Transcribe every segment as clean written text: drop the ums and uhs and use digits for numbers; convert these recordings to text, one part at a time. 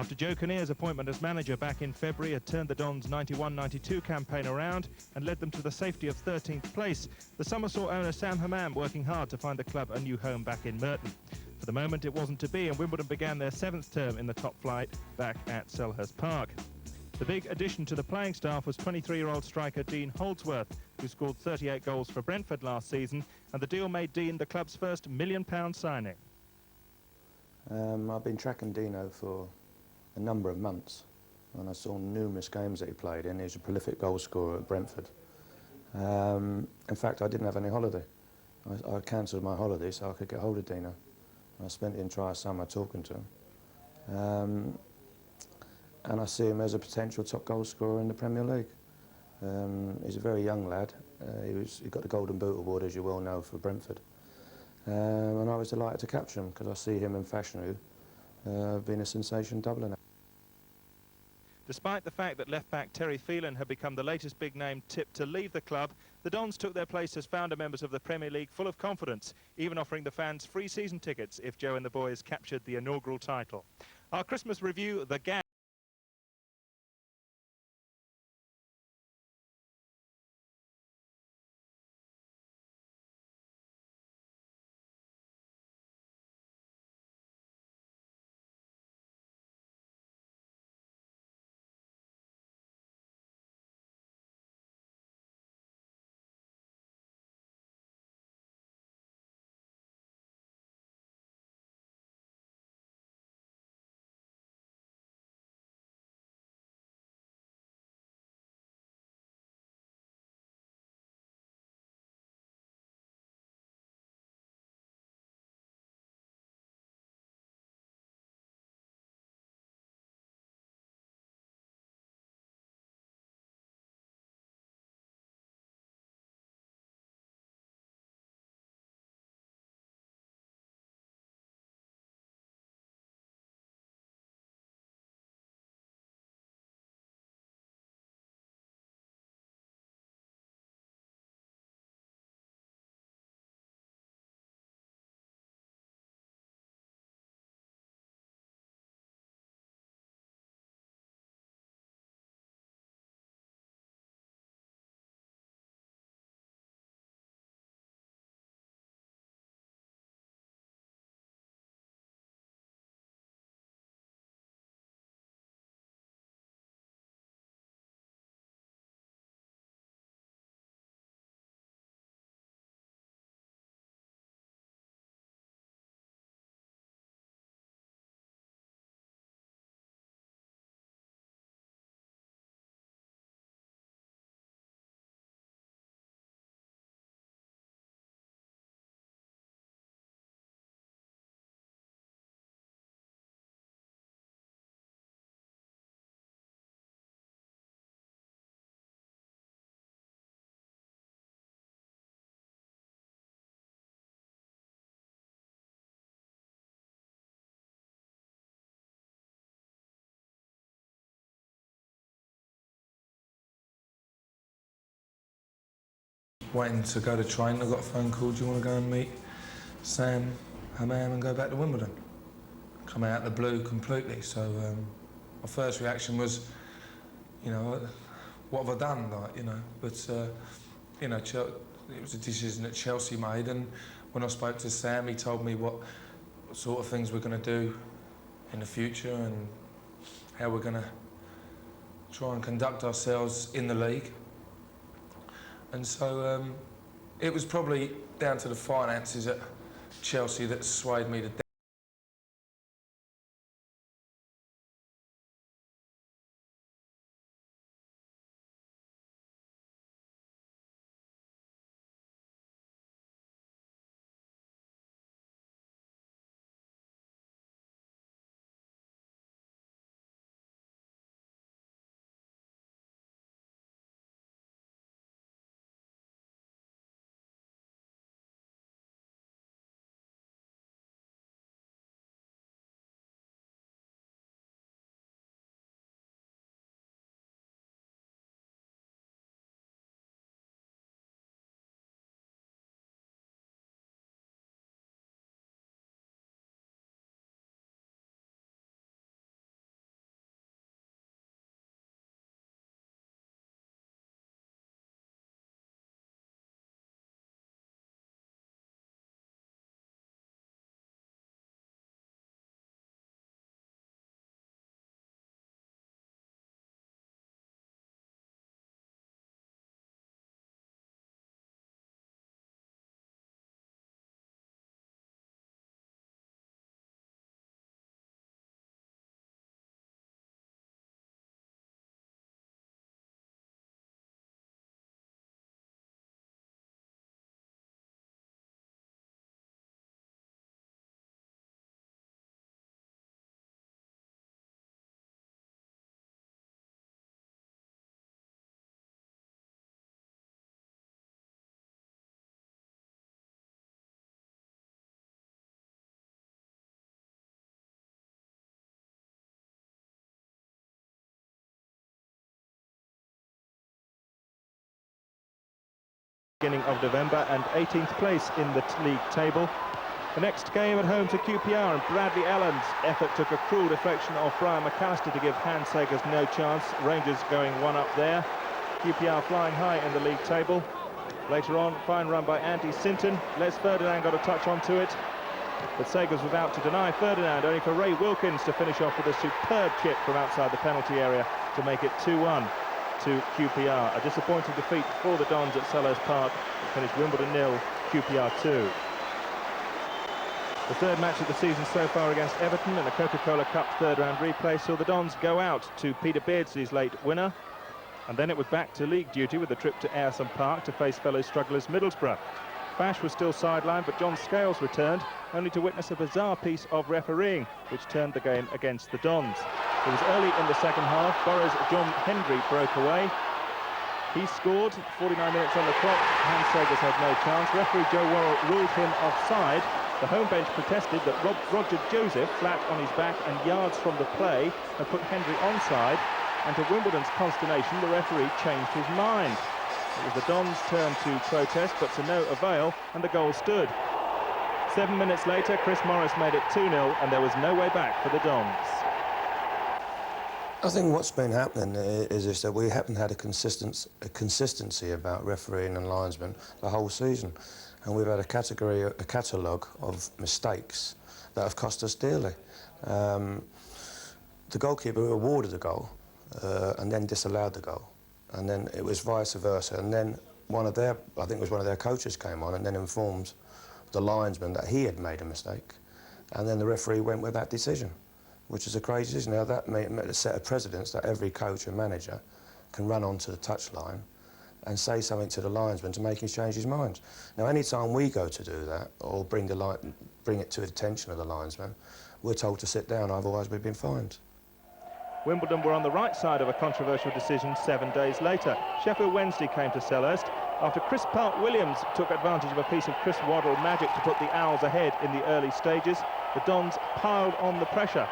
After Joe Kinnear's appointment as manager back in February had turned the Dons' 91-92 campaign around and led them to the safety of 13th place, the summer saw owner Sam Hammam working hard to find the club a new home back in Merton. For the moment it wasn't to be, and Wimbledon began their 7th term in the top flight back at Selhurst Park. The big addition to the playing staff was 23-year-old striker Dean Holdsworth, who scored 38 goals for Brentford last season, and the deal made Dean the club's first £1 million signing. I've been tracking Dino for a number of months, and I saw numerous games that he played in. He was a prolific goal scorer at Brentford. In fact, I didn't have any holiday. I cancelled my holiday so I could get hold of Dino. I spent the entire summer talking to him. And I see him as a potential top goal scorer in the Premier League. He's a very young lad. He got the Golden Boot Award, as you well know, for Brentford. And I was delighted to capture him because I see him and Fashanu being a sensation doubler now. Despite the fact that left-back Terry Phelan had become the latest big-name tipped to leave the club, the Dons took their place as founder members of the Premier League full of confidence, even offering the fans free season tickets if Joe and the boys captured the inaugural title. Our Christmas review, The Gang. Waiting to go to train, I got a phone call, do you want to go and meet Sam Hammam and go back to Wimbledon? Come out of the blue completely, so my first reaction was, you know, what have I done, like, you know, but, you know, it was a decision that Chelsea made, and when I spoke to Sam, he told me what sort of things we're going to do in the future and how we're going to try and conduct ourselves in the league. And so it was probably down to the finances at Chelsea that swayed me to beginning of November and 18th place in the league table. The next game at home to QPR, and Bradley Ellen's effort took a cruel deflection off Brian McAllister to give Hans Segers no chance. Rangers going one up there. QPR flying high in the league table. Later on, fine run by Andy Sinton. Les Ferdinand got a touch onto it, but Segers was out to deny Ferdinand, only for Ray Wilkins to finish off with a superb chip from outside the penalty area to make it 2-1 to QPR. A disappointing defeat for the Dons at Selhurst Park. It finished Wimbledon 0, QPR 2. The third match of the season so far against Everton in the Coca-Cola Cup third-round replay saw the Dons go out to Peter Beardsley's late winner, and then it was back to league duty with a trip to Ayerson Park to face fellow strugglers Middlesbrough. Bash was still sidelined, but John Scales returned, only to witness a bizarre piece of refereeing, which turned the game against the Dons. It was early in the second half. Borough's John Hendry broke away. He scored, 49 minutes on the clock. Hans Segers had no chance. Referee Joe Worrell ruled him offside. The home bench protested that Roger Joseph, flat on his back and yards from the play, had put Hendry onside, and to Wimbledon's consternation, the referee changed his mind. It was the Dons' turn to protest, but to no avail, and the goal stood. 7 minutes later, Chris Morris made it 2-0, and there was no way back for the Dons. I think what's been happening is that we haven't had a consistency about refereeing and linesmen the whole season. And we've had a catalogue of mistakes that have cost us dearly. The goalkeeper awarded the goal and then disallowed the goal. And then it was vice versa. And then I think it was one of their coaches came on and then informed the linesman that he had made a mistake. And then the referee went with that decision, which is a crazy decision. Now that made a set of precedents that every coach and manager can run onto the touchline and say something to the linesman to make him change his mind. Now, any time we go to do that or bring it to the attention of the linesman, we're told to sit down, otherwise we've been fined. Wimbledon were on the right side of a controversial decision 7 days later. Sheffield Wednesday came to Selhurst after Chris Park-Williams took advantage of a piece of Chris Waddle magic to put the Owls ahead in the early stages. The Dons piled on the pressure.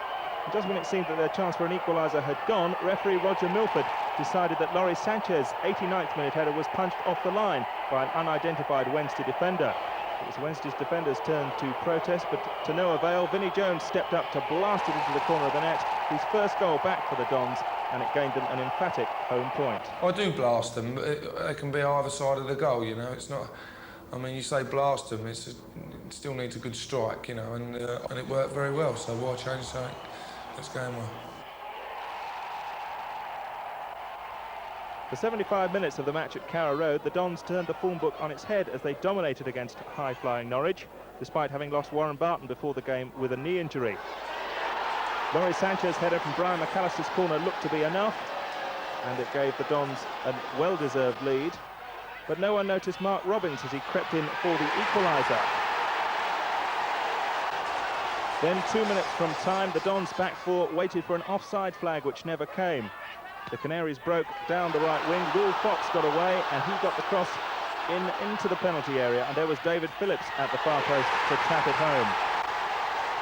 And just when it seemed that their chance for an equaliser had gone, referee Roger Milford decided that Laurie Sanchez's 89th minute header was punched off the line by an unidentified Wednesday defender. It was Wednesday's defenders' turn to protest, but to no avail. Vinnie Jones stepped up to blast it into the corner of the net, his first goal back for the Dons, and it gained them an emphatic home point. I do blast them, but it can be either side of the goal, you know. It's not, I mean, you say blast them, it still needs a good strike, you know, and it worked very well, so why change something that's going well? For 75 minutes of the match at Carrow Road, the Dons turned the form book on its head as they dominated against high-flying Norwich, despite having lost Warren Barton before the game with a knee injury. Laurie Sanchez's header from Brian McAllister's corner looked to be enough, and it gave the Dons a well-deserved lead. But no one noticed Mark Robbins as he crept in for the equaliser. Then 2 minutes from time, the Dons' back four waited for an offside flag which never came. The Canaries broke down the right wing. Will Fox got away, and he got the cross into the penalty area, and there was David Phillips at the far post to tap it home.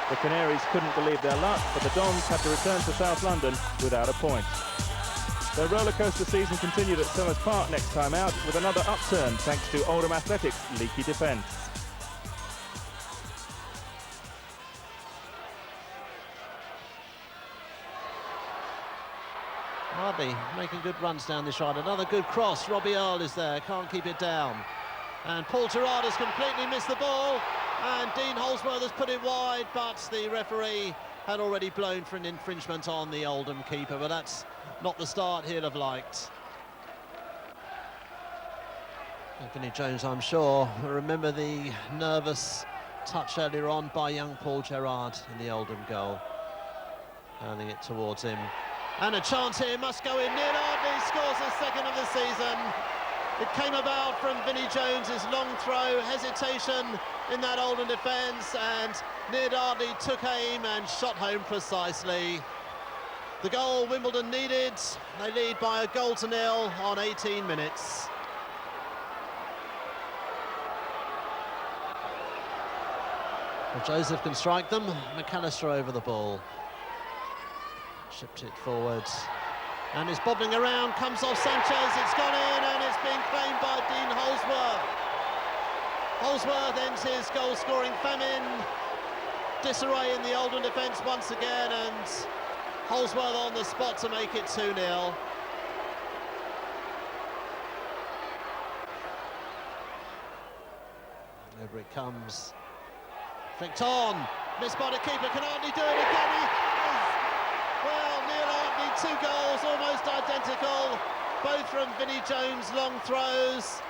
The Canaries couldn't believe their luck, but the Dons had to return to South London without a point. Their rollercoaster season continued at Selhurst Park next time out with another upturn thanks to Oldham Athletics' leaky defence. Hardly making good runs down this side. Another good cross. Robbie Earle is there, can't keep it down. And Paul Gerrard has completely missed the ball. And Dean Holsworth has put it wide, but the referee had already blown for an infringement on the Oldham keeper. But that's not the start he'll have liked. Vinnie Jones, I'm sure, will remember the nervous touch earlier on by young Paul Gerrard in the Oldham goal. Handing it towards him. And a chance here must go in. Neil Ardley scores his second of the season. It came about from Vinnie Jones's long throw, hesitation in that Oldham defence, and Neil Ardley took aim and shot home precisely. The goal Wimbledon needed. They lead by a 1-0 on 18 minutes. Well, Joseph can strike them. McAllister over the ball. Shipped it forwards, and it's bobbling around, comes off Sanchez, it's gone in, and it's been claimed by Dean Holsworth. Holsworth ends his goal-scoring famine. Disarray in the Oldham defence once again, and Holsworth on the spot to make it 2-0. Over it comes. Flicked on. Missed by the keeper. Can Artley do it again? He has. Well, Neil Artley, 2 goals, almost identical. Both from Vinnie Jones' long throws.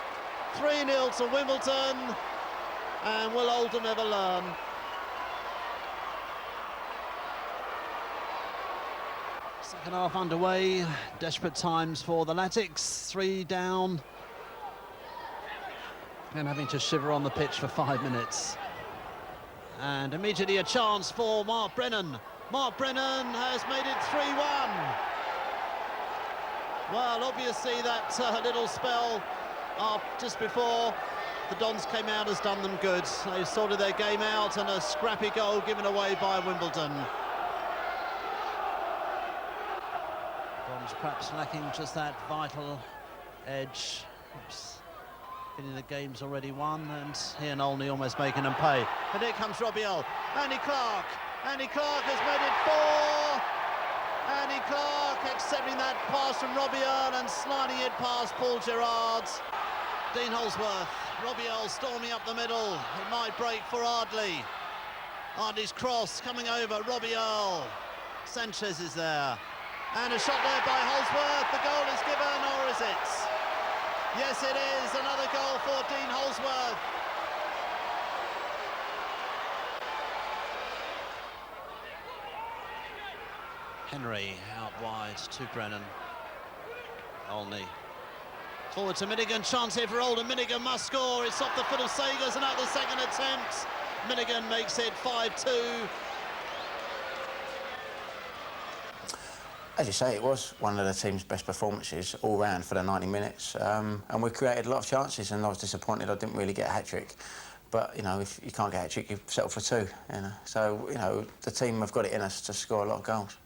3-0 to Wimbledon. And will Oldham ever learn? Second half underway. Desperate times for the Latics. 3 down. And having to shiver on the pitch for 5 minutes. And immediately a chance for Mark Brennan. Mark Brennan has made it 3-1. Well, obviously that little spell just before the Dons came out has done them good. They sorted their game out, and a scrappy goal given away by Wimbledon. Dons perhaps lacking just that vital edge. Perhaps feeling the game's already won, and here Olney almost making them pay. And here comes Robbie Earl. Andy Clark. Andy Clark has made it 4. Andy Clark accepting that pass from Robbie Earl and sliding it past Paul Gerrard. Dean Holsworth. Robbie Earl storming up the middle. It might break for Ardley. Ardley's cross coming over. Robbie Earl. Sanchez is there. And a shot there by Holsworth. The goal is given, or is it? Yes, it is. Another goal for Dean Holsworth. Henry out wide to Brennan. Olney. Forward to Minigan. Chance here for Oldham. Minigan must score. It's off the foot of Sagers, and out the second attempt. Minigan makes it 5-2. As you say, it was one of the team's best performances all round for the 90 minutes, and we created a lot of chances, and I was disappointed I didn't really get a hat-trick. But, you know, if you can't get a hat-trick, you settle for 2, you know. So, you know, the team have got it in us to score a lot of goals.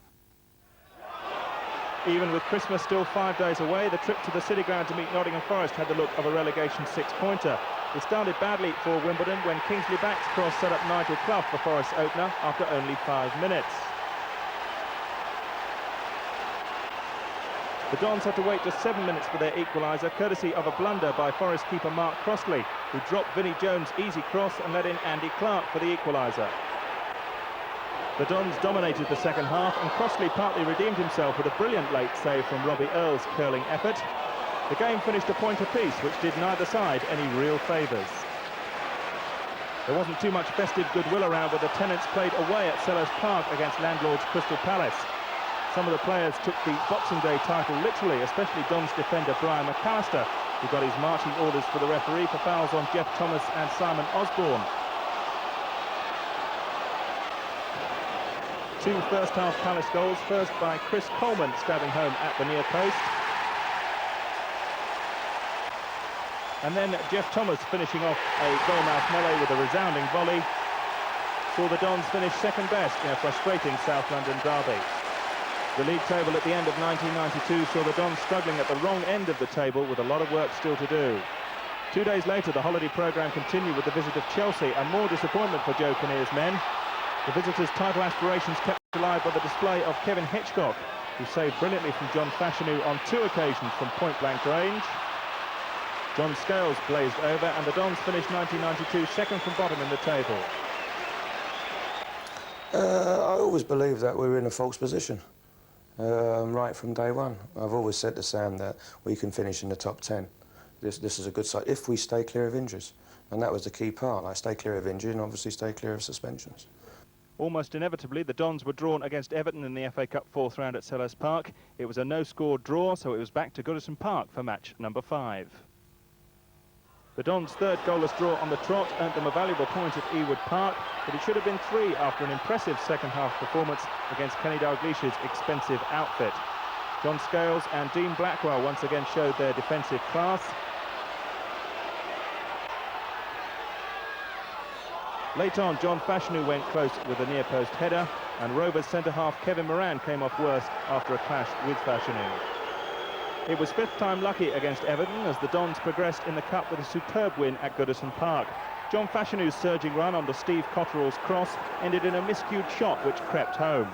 Even with Christmas still 5 days away, the trip to the City Ground to meet Nottingham Forest had the look of a relegation 6-pointer. It started badly for Wimbledon when Kingsley Back's cross set up Nigel Clough for Forest's opener after only 5 minutes. The Dons had to wait just 7 minutes for their equaliser, courtesy of a blunder by Forest keeper Mark Crossley, who dropped Vinnie Jones' easy cross and let in Andy Clark for the equaliser. The Dons dominated the second half, and Crossley partly redeemed himself with a brilliant late save from Robbie Earl's curling effort. The game finished a point apiece, which did neither side any real favours. There wasn't too much festive goodwill around, with the tenants played away at Selhurst Park against landlords Crystal Palace. Some of the players took the Boxing Day title literally, especially Dons defender Brian McAllister, who got his marching orders for the referee for fouls on Jeff Thomas and Simon Osborne. 2 first-half Palace goals, first by Chris Coleman stabbing home at the near post. And then Jeff Thomas finishing off a goalmouth melee with a resounding volley. Saw the Dons finish second best in a frustrating South London derby. The league table at the end of 1992 saw the Dons struggling at the wrong end of the table with a lot of work still to do. 2 days later, the holiday programme continued with the visit of Chelsea, and more disappointment for Joe Kinnear's men. The visitors' title aspirations kept alive by the display of Kevin Hitchcock, who saved brilliantly from John Fashanu on 2 occasions from point-blank range. John Scales blazed over, and the Dons finished 1992 second from bottom in the table. I always believed that we were in a false position. Right from day one. I've always said to Sam that we can finish in the top 10. This is a good side if we stay clear of injuries, and that was the key part. Like, stay clear of injury and obviously stay clear of suspensions. Almost inevitably, the Dons were drawn against Everton in the FA Cup 4th round at Selhurst Park. It was a no-score draw, so it was back to Goodison Park for match number 5. The Dons' third goalless draw on the trot earned them a valuable point at Ewood Park, but it should have been 3 after an impressive second-half performance against Kenny Dalglish's expensive outfit. John Scales and Dean Blackwell once again showed their defensive class. Late on, John Fashanu went close with a near-post header, and Rovers centre-half Kevin Moran came off worse after a clash with Fashanu. It was fifth time lucky against Everton as the Dons progressed in the Cup with a superb win at Goodison Park. John Fashionu's surging run onto Steve Cotterill's cross ended in a miscued shot which crept home.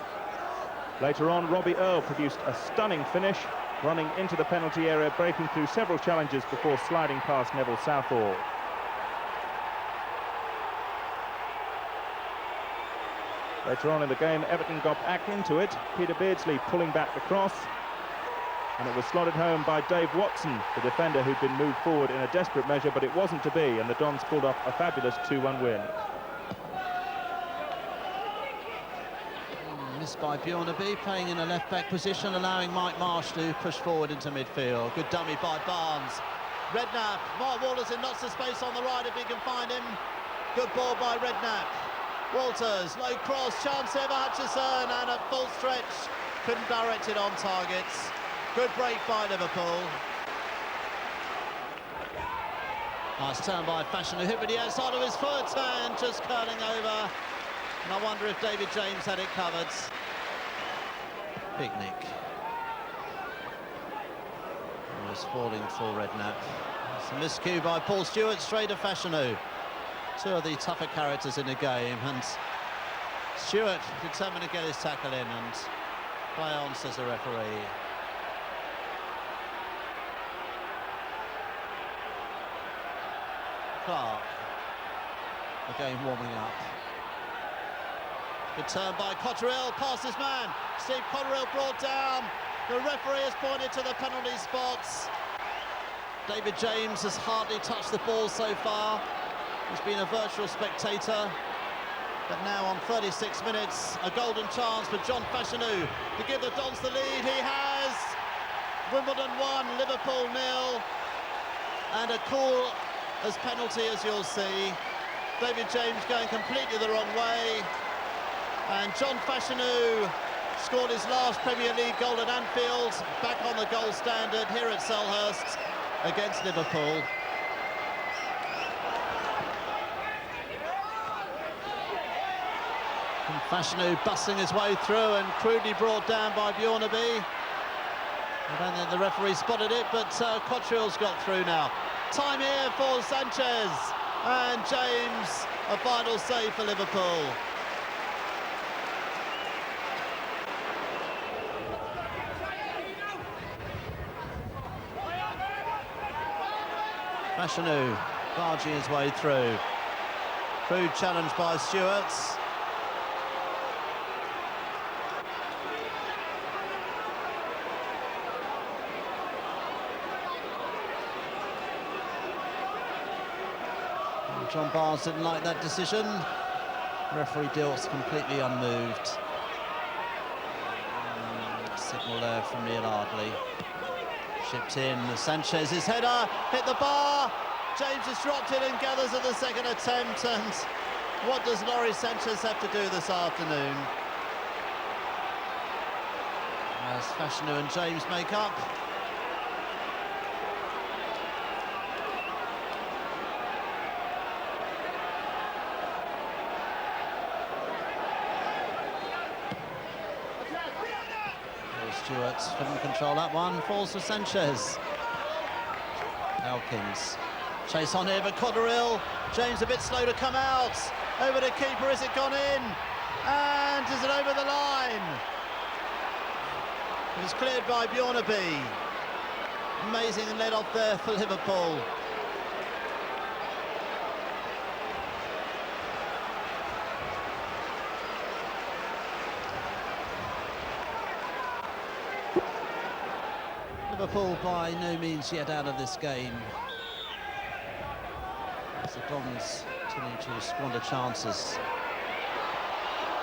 Later on, Robbie Earle produced a stunning finish, running into the penalty area, breaking through several challenges before sliding past Neville Southall. Later on in the game, Everton got back into it, Peter Beardsley pulling back the cross, and it was slotted home by Dave Watson, the defender who'd been moved forward in a desperate measure, but it wasn't to be, and the Dons pulled off a fabulous 2-1 win. Missed by Bjornaby, playing in a left-back position, allowing Mike Marsh to push forward into midfield. Good dummy by Barnes. Redknapp, Mark Walters in lots of space on the right if he can find him. Good ball by Redknapp. Walters, low cross, chance here for Hutchison, and at full stretch, couldn't direct it on targets. Good break by Liverpool. Nice turn by Fashion, who hit with the outside of his foot and just curling over. And I wonder if David James had it covered. Picnic. Almost falling for Redknapp. It's a miscue by Paul Stewart, straight to Fashanu. Two of the tougher characters in the game, and Stewart determined to get his tackle in, and play on, says the referee. Clark, the game warming up. Good turn by Cotterill, past his man. Steve Cotterill brought down. The referee has pointed to the penalty spots. David James has hardly touched the ball so far. He's been a virtual spectator. But now on 36 minutes, a golden chance for John Fashanu to give the Dons the lead. He has. Wimbledon 1, Liverpool 0. And a cool as penalty, as you'll see. David James going completely the wrong way. And John Fashanu scored his last Premier League goal at Anfield, back on the goal standard here at Selhurst against Liverpool. And Fashanu busting his way through and crudely brought down by Bjornaby. I don't think the referee spotted it, but Cotterill's got through now. Time here for Sanchez, and James, a final save for Liverpool. Fashanu barging his way through. Crude challenge by Stewart. John Barnes didn't like that decision. Referee Dilt's completely unmoved. Signal there from Neil Ardley. Shipped in, Sanchez's header, hit the bar. James has dropped it and gathers at the second attempt. And what does Laurie Sanchez have to do this afternoon? As Fashanu and James make up. Stewart couldn't control that one, falls for Sanchez. Elkins, chase on here for Cotterill. James a bit slow to come out. Over the keeper, is it gone in? And is it over the line? It was cleared by Bjornaby. Amazing and led off there for Liverpool. Liverpool by no means yet out of this game. As the Dons continue to squander chances.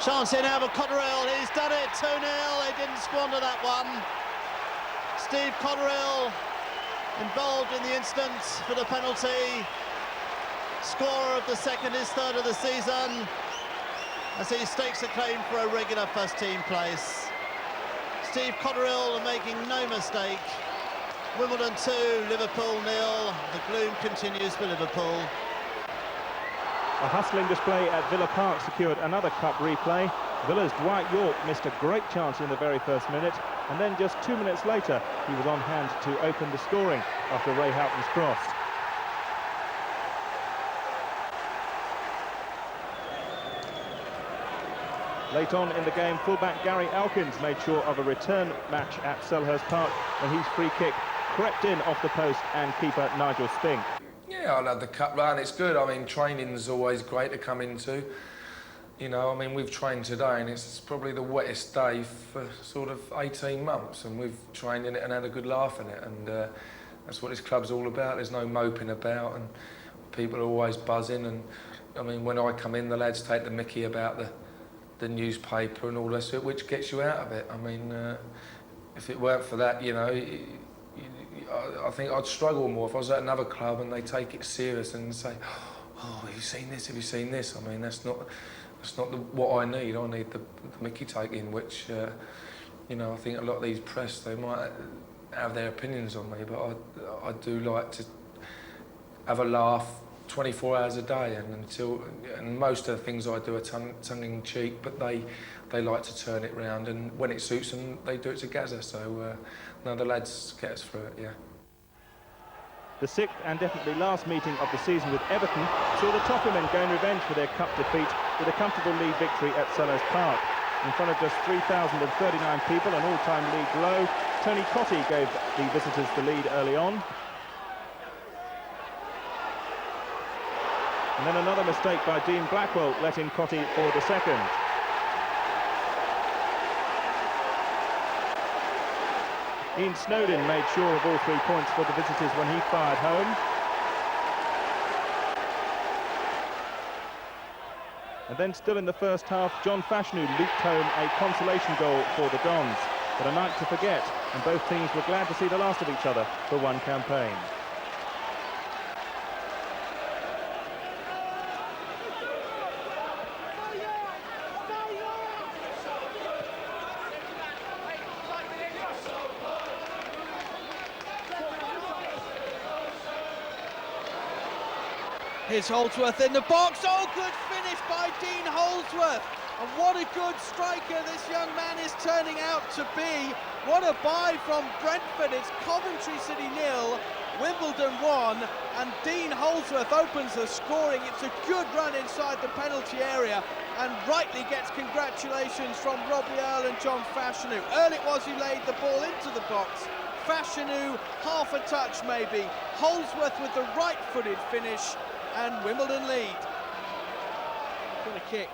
Chance here now for Cotterill, he's done it, 2-0, he didn't squander that one. Steve Cotterill involved in the incident for the penalty. Scorer of the second, his third of the season, as he stakes a claim for a regular first team place. Steve Cotterill making no mistake. Wimbledon 2, Liverpool 0. The gloom continues for Liverpool. A hustling display at Villa Park secured another cup replay. Villa's Dwight York missed a great chance in the very first minute, and then just 2 minutes later he was on hand to open the scoring after Ray Houghton's cross. Late on in the game, fullback Gary Elkins made sure of a return match at Selhurst Park when his free kick crept in off the post and keeper Nigel Spink. Yeah, I love the cut run, it's good. I mean, training's always great to come into. You know, I mean, we've trained today and it's probably the wettest day for sort of 18 months, and we've trained in it and had a good laugh in it, and that's what this club's all about. There's no moping about and people are always buzzing, and I mean, when I come in, the lads take the mickey about the newspaper and all that stuff, which gets you out of it. I mean, if it weren't for that, you know, I think I'd struggle more if I was at another club and they take it serious and say, oh, have you seen this, have you seen this? I mean, that's not what I need. I need the mickey taking, which, you know, I think a lot of these press, they might have their opinions on me, but I do like to have a laugh 24 hours a day, and most of the things I do are tongue-in-cheek, but they like to turn it round, and when it suits them, they do it to Gaza. So no, the lads get us through it, yeah. The sixth and definitely last meeting of the season with Everton saw the Toffeemen gain revenge for their cup defeat with a comfortable league victory at Selhurst Park. In front of just 3,039 people, an all-time league low, Tony Cotty gave the visitors the lead early on. And then another mistake by Dean Blackwell let in Cotty for the second. Ian Snowden made sure of all 3 points for the visitors when he fired home. And then still in the first half, John Fashanu looped home a consolation goal for the Dons. But a night to forget, and both teams were glad to see the last of each other for one campaign. Here's Holdsworth in the box. Oh, good finish by Dean Holdsworth. And what a good striker this young man is turning out to be. What a buy from Brentford. It's Coventry City 0, Wimbledon 1, and Dean Holdsworth opens the scoring. It's a good run inside the penalty area, and rightly gets congratulations from Robbie Earle and John Fashanu. Earle it was who laid the ball into the box. Fashanu, half a touch maybe. Holdsworth with the right-footed finish, and Wimbledon lead. Going to kick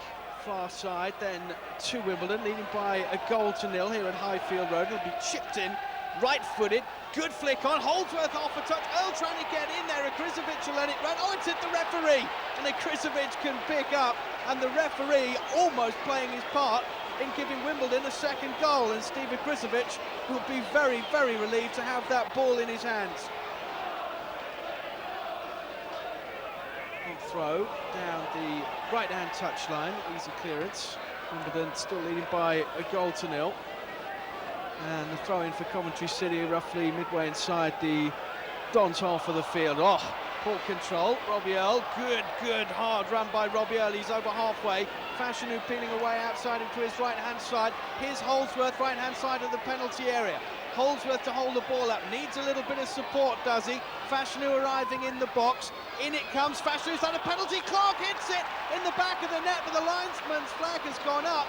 far side, then to Wimbledon, leading by a goal to 0 here at Highfield Road. It'll be chipped in, right-footed, good flick on, Holdsworth off a touch, Earle trying to get in there, Akrizovic will let it run, oh, it's hit the referee, and Akrizovic can pick up, and the referee almost playing his part in giving Wimbledon a second goal, and Steve Akrizovic will be very, very relieved to have that ball in his hands. Throw down the right-hand touchline, easy clearance. Wimbledon still leading by a goal to 0. And the throw-in for Coventry City, roughly midway inside the Dons half of the field. Oh, poor control. Robbie Earle, good hard run by Robbie Earle. He's over halfway. Fashanu peeling away outside into his right-hand side. Here's Holdsworth, right-hand side of the penalty area. Holdsworth to hold the ball up, needs a little bit of support, does he? Fashanu arriving in the box, in it comes, Fashanu's had a penalty, Clark hits it in the back of the net, but the linesman's flag has gone up,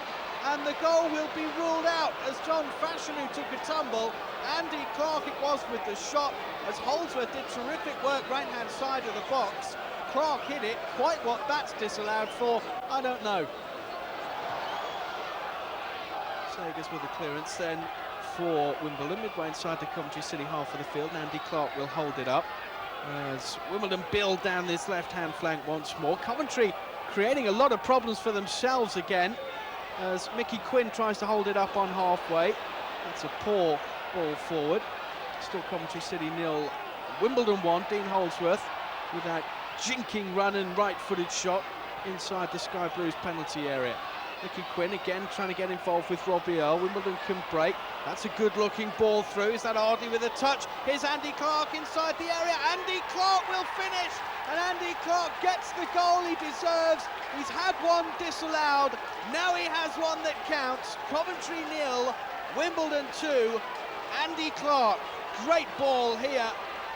and the goal will be ruled out as John Fashanu took a tumble. Andy Clark it was with the shot, as Holdsworth did terrific work right-hand side of the box. Clark hit it, quite what that's disallowed for, I don't know. Sagers with the clearance then for Wimbledon, midway inside the Coventry City half of the field, and Andy Clark will hold it up as Wimbledon build down this left-hand flank once more. Coventry creating a lot of problems for themselves again as Mickey Quinn tries to hold it up on halfway. That's a poor ball forward. Still Coventry City 0, Wimbledon 1. Dean Holdsworth with that jinking run and right-footed shot inside the Sky Blues penalty area. Mickey Quinn again trying to get involved with Robbie Earle. Wimbledon can break. That's a good-looking ball through. Is that Ardley with a touch? Here's Andy Clark inside the area. Andy Clark will finish, and Andy Clark gets the goal he deserves. He's had one disallowed. Now he has one that counts. Coventry 0, Wimbledon 2. Andy Clark, great ball here.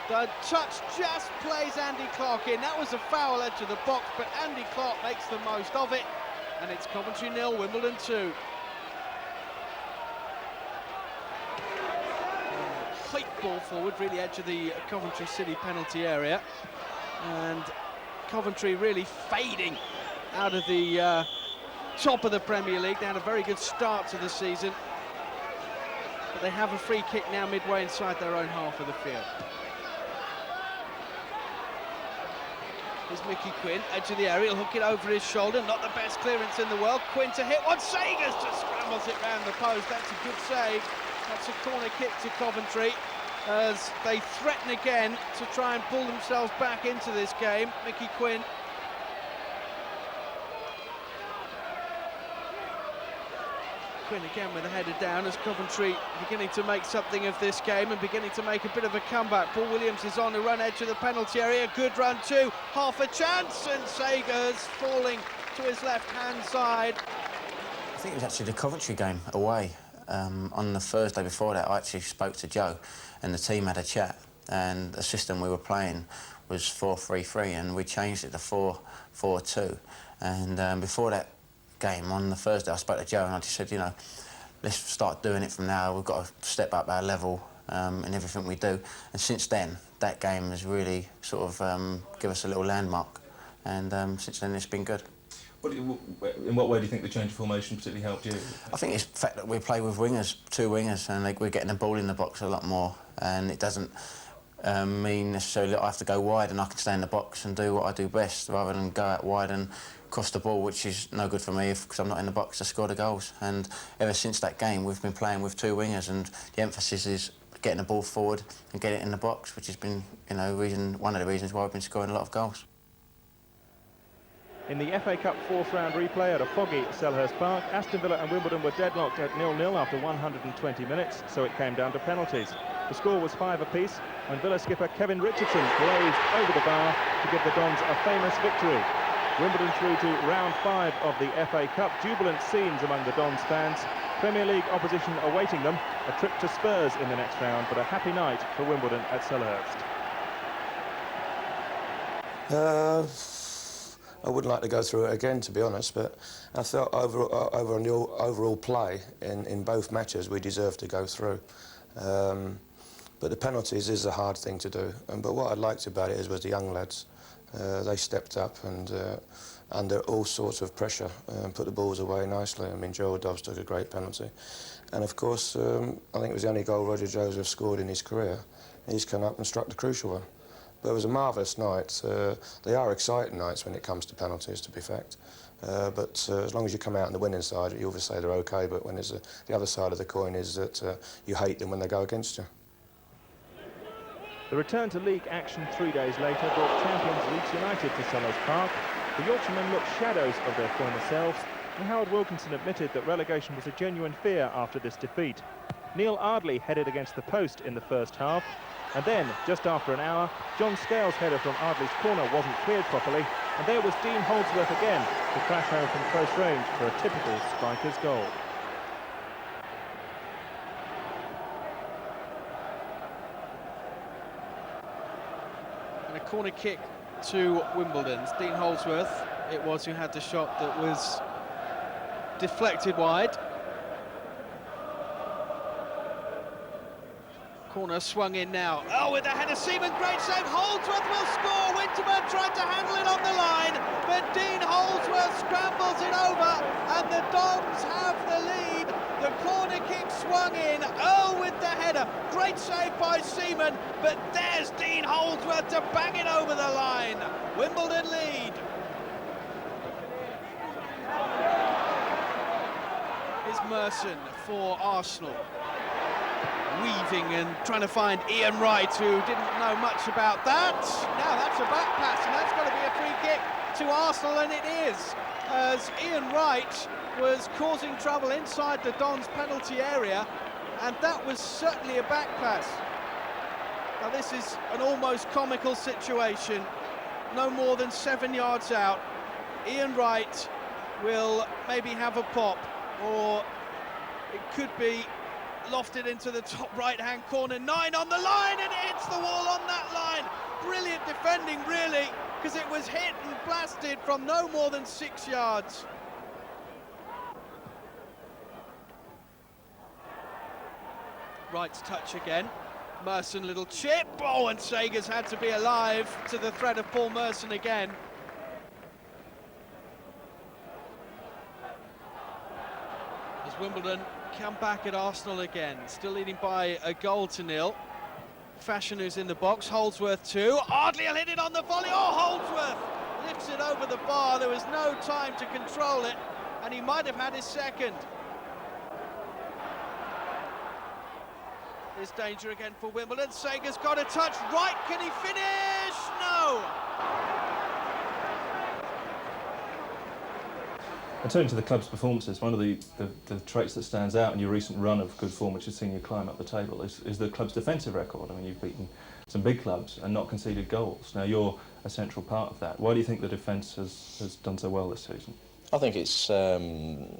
The touch just plays Andy Clark in. That was a foul edge of the box, but Andy Clark makes the most of it. And it's Coventry 0, Wimbledon 2. Height ball forward, really edge of the Coventry City penalty area. And Coventry really fading out of the top of the Premier League. They had a very good start to the season. But they have a free kick now midway inside their own half of the field. Here's Mickey Quinn, edge of the area, he'll hook it over his shoulder. Not the best clearance in the world. Quinn to hit one. Sagers just scrambles it round the post. That's a good save. That's a corner kick to Coventry as they threaten again to try and pull themselves back into this game. Mickey Quinn. Quinn again with a header down as Coventry beginning to make something of this game and beginning to make a bit of a comeback. Paul Williams is on the run edge of the penalty area. Good run too. Half a chance, and Sagers falling to his left-hand side. I think it was actually the Coventry game away. On the Thursday before that, I actually spoke to Joe and the team had a chat, and the system we were playing was 4-3-3 and we changed it to 4-4-2. And before that game on the Thursday, I spoke to Joe and I just said, you know, let's start doing it from now. We've got to step up our level in everything we do. And since then, that game has really sort of given us a little landmark. And since then, it's been good. In what way do you think the change of formation particularly helped you? I think it's the fact that we play with wingers, two wingers, and we're getting the ball in the box a lot more. And it doesn't mean necessarily that I have to go wide and I can stay in the box and do what I do best, rather than go out wide and cross the ball, which is no good for me because I'm not in the box to score the goals. And ever since that game, we've been playing with two wingers, and the emphasis is getting the ball forward and get it in the box, which has been, you know, one of the reasons why I've been scoring a lot of goals. In the FA Cup fourth round replay at a foggy Selhurst Park, Aston Villa and Wimbledon were deadlocked at 0-0 after 120 minutes, so it came down to penalties. The score was 5 apiece when Villa skipper Kevin Richardson blazed over the bar to give the Dons a famous victory. Wimbledon through to round 5 of the FA Cup. Jubilant scenes among the Dons fans. Premier League opposition awaiting them. A trip to Spurs in the next round, but a happy night for Wimbledon at Selhurst. I wouldn't like to go through it again, to be honest, but I felt over the overall play in both matches we deserved to go through. But the penalties is a hard thing to do. But what I liked about it was the young lads. They stepped up and under all sorts of pressure put the balls away nicely. I mean, Joel Dobbs took a great penalty. And of course, I think it was the only goal Roger Joseph scored in his career. He's come up and struck the crucial one. But it was a marvellous night. They are exciting nights when it comes to penalties, to be fact. But as long as you come out on the winning side, you always say they're OK, but when there's the other side of the coin is that you hate them when they go against you. The return to league action 3 days later brought champions Leeds United to Selhurst Park. The Yorkshiremen looked shadows of their former selves, and Howard Wilkinson admitted that relegation was a genuine fear after this defeat. Neil Ardley headed against the post in the first half, and then, just after an hour, John Scales' header from Ardley's corner wasn't cleared properly, and there was Dean Holdsworth again to crash home from close range for a typical striker's goal. And a corner kick to Wimbledon. It's Dean Holdsworth, it was, who had the shot that was deflected wide. Corner swung in now. Oh, with the header, Seaman, great save. Holdsworth will score. Winterburn tried to handle it on the line, but Dean Holdsworth scrambles it over, and the Dons have the lead. The corner kick swung in. Oh, with the header. Great save by Seaman, but there's Dean Holdsworth to bang it over the line. Wimbledon lead. Here's Merson for Arsenal. Weaving and trying to find Ian Wright, who didn't know much about that. Now that's a back pass, and that's got to be a free kick to Arsenal, and it is, as Ian Wright was causing trouble inside the Dons penalty area, and that was certainly a back pass. Now this is an almost comical situation, no more than 7 yards out. Ian Wright will maybe have a pop, or it could be lofted into the top right-hand corner. 9 on the line, and it hits the wall on that line. Brilliant defending, really, because it was hit and blasted from no more than 6 yards. Wright's touch again. Merson, little chip. Oh, and Sager's had to be alive to the threat of Paul Merson again. As Wimbledon come back at Arsenal again, still leading by a goal to nil. Fashion, who's in the box, Holdsworth too. Ardley will hit it on the volley. Oh, Holdsworth lifts it over the bar. There was no time to control it, and he might have had his second. There's danger again for Wimbledon. Sager's got a touch. Right, can he finish? No! And turning to the club's performances, one of the traits that stands out in your recent run of good form, which has seen you climb up the table, is the club's defensive record. I mean, you've beaten some big clubs and not conceded goals. Now, you're a central part of that. Why do you think the defence has done so well this season? I think it's, I mean,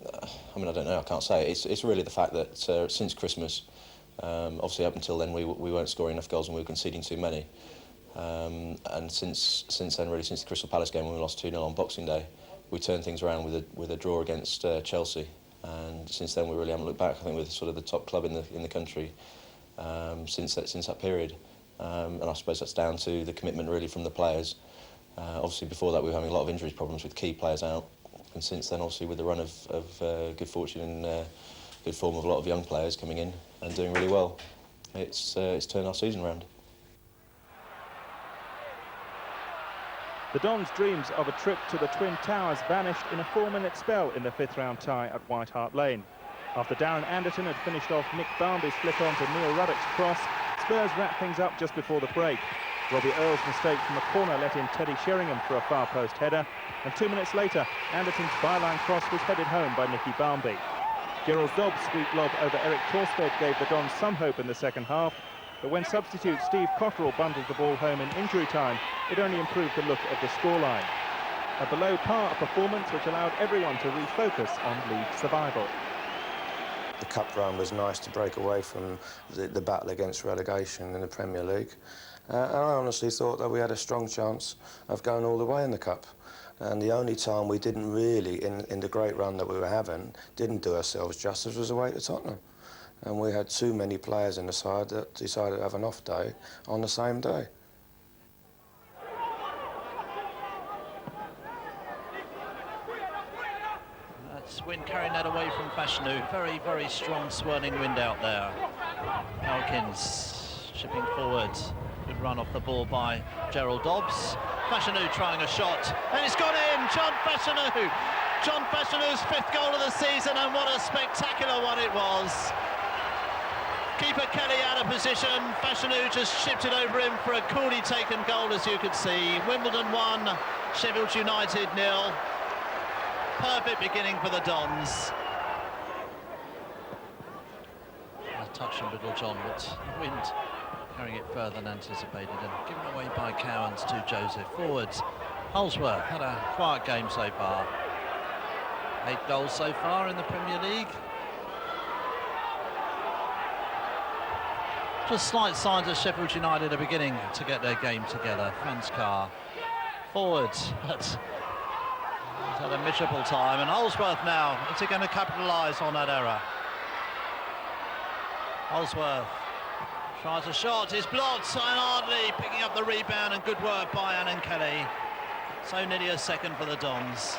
I don't know, I can't say. It's really the fact that since Christmas, obviously up until then we weren't scoring enough goals and we were conceding too many. And since then, really, since the Crystal Palace game when we lost 2-0 on Boxing Day, we turned things around with a draw against Chelsea, and since then we really haven't looked back. I think we're sort of the top club in the country since that period, and I suppose that's down to the commitment really from the players. Obviously before that we were having a lot of injuries problems with key players out, and since then obviously with the run of good fortune and good form of a lot of young players coming in and doing really well, it's turned our season around. The Dons' dreams of a trip to the Twin Towers vanished in a 4-minute spell in the 5th round tie at White Hart Lane. After Darren Anderton had finished off Nick Barmby's flick on to Neil Ruddock's cross, Spurs wrapped things up just before the break. Robbie Earle's mistake from a corner let in Teddy Sheringham for a far post header, and 2 minutes later, Anderton's byline cross was headed home by Nicky Barmby. Gerald Dobbs' sweet lob over Eric Torsted gave the Dons some hope in the second half, but when substitute Steve Cotterill bundled the ball home in injury time, it only improved the look of the scoreline. A below-par performance which allowed everyone to refocus on league survival. The cup run was nice to break away from the battle against relegation in the Premier League. And I honestly thought that we had a strong chance of going all the way in the cup. And the only time we didn't really, in the great run that we were having, didn't do ourselves justice was away to Tottenham. And we had too many players in the side that decided to have an off day on the same day. That's wind carrying that away from Fashanu. Very, very strong swirling wind out there. Elkins chipping forward. Good run off the ball by Gerald Dobbs. Fashanu trying a shot, and it's gone in. John Fashanu. John Fashanu's 5th goal of the season, and what a spectacular one it was. Keeper Kelly out of position. Fashanu just chipped it over him for a coolly taken goal, as you could see. Wimbledon 1, Sheffield United 0. Perfect beginning for the Dons. A touch from Little John, but the wind carrying it further than anticipated and given away by Cowans to Joseph. Forwards, Holdsworth had a quiet game so far. 8 goals so far in the Premier League. Just slight signs of Sheffield United are beginning to get their game together. Franz Carr forwards, but he's had a miserable time. And Holdsworth now, is he going to capitalise on that error? Holdsworth tries a shot, is blocked, and Ardley picking up the rebound, and good work by Alan Kelly. So nearly a second for the Dons.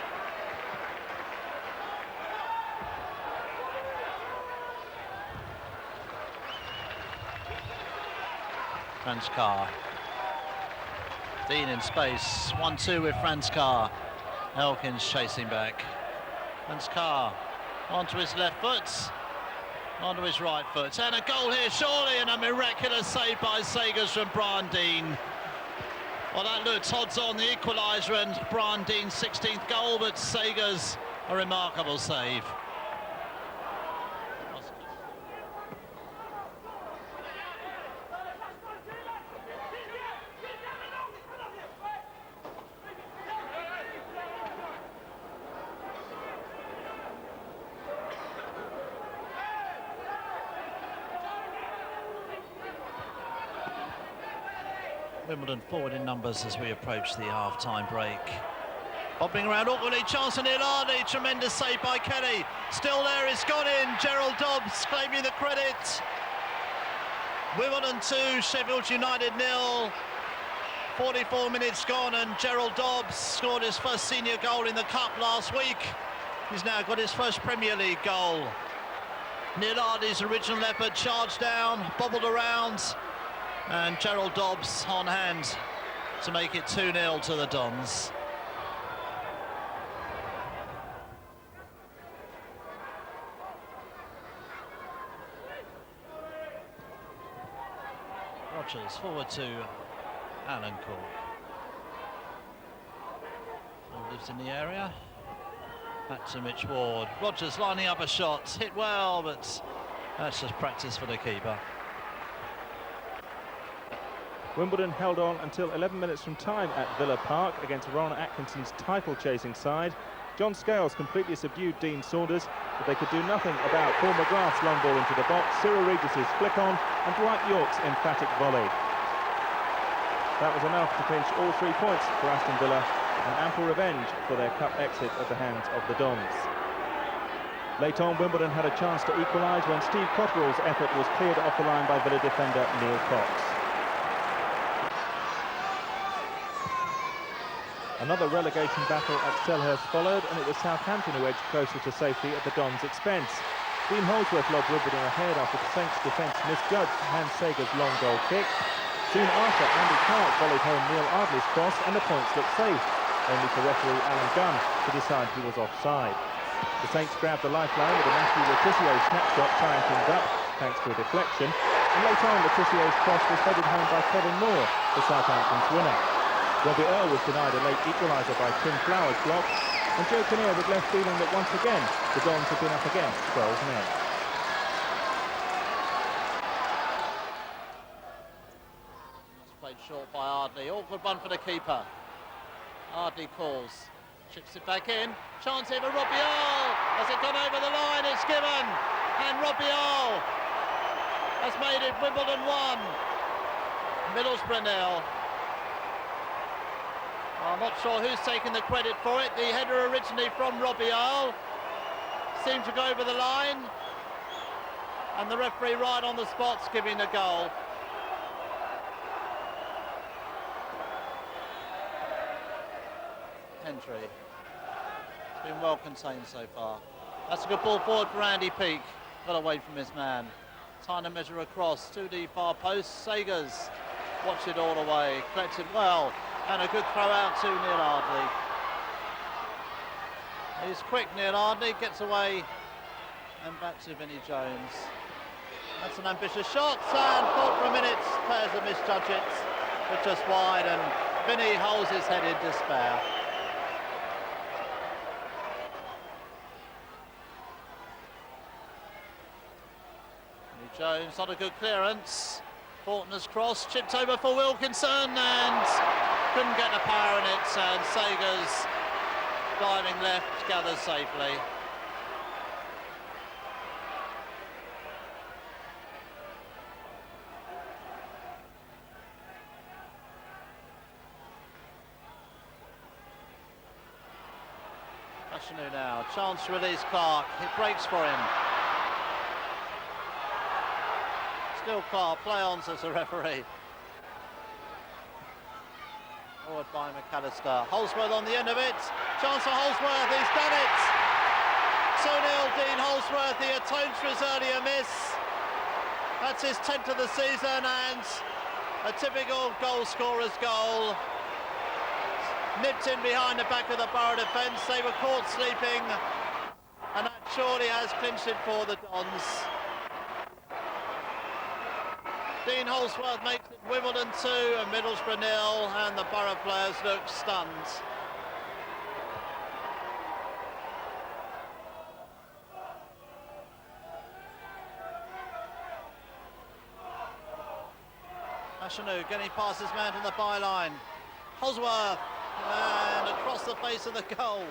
Franz Carr. Dean in space. 1-2 with Franz Carr. Elkins chasing back. Franz Carr onto his left foot, onto his right foot. And a goal here, surely, and a miraculous save by Sagers from Brian Dean. Well, that looks odds on the equaliser and Brian Dean's 16th goal, but Sager's a remarkable save. Wimbledon forward in numbers as we approach the half-time break. Bobbing around awkwardly, chance for Neil Ardley, tremendous save by Kelly. Still there, it's gone in. Gerald Dobbs claiming the credit. Wimbledon 2, Sheffield United 0. 44 minutes gone and Gerald Dobbs scored his first senior goal in the Cup last week. He's now got his first Premier League goal. Neil Ardley's original effort charged down, bobbled around, and Gerald Dobbs on hand to make it 2-0 to the Dons. Rogers forward to Alan Cork. Who lives in the area. Back to Mitch Ward. Rogers lining up a shot, hit well, but that's just practice for the keeper. Wimbledon held on until 11 minutes from time at Villa Park against Ron Atkinson's title-chasing side. John Scales completely subdued Dean Saunders, but they could do nothing about Paul McGrath's long ball into the box, Cyril Regis's flick-on, and Dwight York's emphatic volley. That was enough to pinch all 3 points for Aston Villa, and ample revenge for their cup exit at the hands of the Dons. Late on, Wimbledon had a chance to equalise when Steve Cotterill's effort was cleared off the line by Villa defender Neil Cox. Another relegation battle at Selhurst followed, and it was Southampton who edged closer to safety at the Dons' expense. Dean Holdsworth lobbed Wimbledon ahead after the Saints' defence misjudged Hans Sager's long goal kick. Soon after, Andy Clark volleyed home Neil Ardley's cross, and the points looked safe, only for referee Alan Gunn to decide he was offside. The Saints grabbed the lifeline with a Matthew Letizia snapshot tying things up, thanks to a deflection, and later on Letizier's cross was headed home by Kevin Moore, the Southampton's winner. Robbie Earle was denied a late equaliser by Tim Flower's block, and Joe Kinnear was left feeling that once again the Dons had been up against 12 men. Played short by Ardley, awkward one for the keeper. Ardley calls, chips it back in, chance here for Robbie Earle. Has it gone over the line? It's given, and Robbie Earle has made it Wimbledon 1, Middlesbrough 0. I'm not sure who's taking the credit for it. The header originally from Robbie Earle seemed to go over the line, and the referee right on the spot's giving the goal. Hendry. It's been well contained so far. That's a good ball forward for Andy Peake. Got away from his man. Trying to measure across to the far post. Sagers watch it all the way. Collects it well. And a good throw out to Neil Ardley. He's quick, Neil Ardley, gets away and back to Vinnie Jones. That's an ambitious shot, and thought for a minute, players have misjudged it, but just wide, and Vinnie holds his head in despair. Vinnie Jones on a good clearance. Fortner's cross, chipped over for Wilkinson, and couldn't get the power in it, and Sagers diving left, gathers safely. Fashanu now, chance to release Clark, it breaks for him. Still Clark, play on, says the referee. Forward by McAllister. Holdsworth on the end of it. Chance for Holdsworth, he's done it! 2-0 Dean Holdsworth, he atones for his earlier miss. That's his 10th of the season, and a typical goal scorer's goal. Nipped in behind the back of the Borough defence, they were caught sleeping, and that surely has clinched it for the Dons. Dean Holsworth makes it Wimbledon 2 and Middlesbrough 0, and the Borough players look stunned. Fashanu getting past his man from the byline. Holsworth, and across the face of the goal.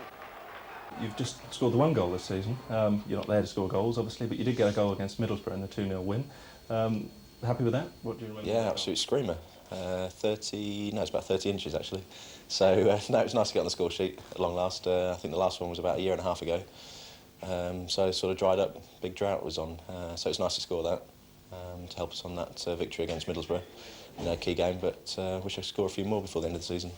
You've just scored the one goal this season. You're not there to score goals, obviously, but you did get a goal against Middlesbrough in the 2-0 win. Happy with that? What do you remember? Yeah, absolute screamer. 30, no, it's about 30 inches actually. So no, it was nice to get on the score sheet at long last. I think the last one was about a year and a half ago. So it sort of dried up. Big drought was on. So it's nice to score that to help us on that victory against Middlesbrough. You know, key game, but wish I could score a few more before the end of the season.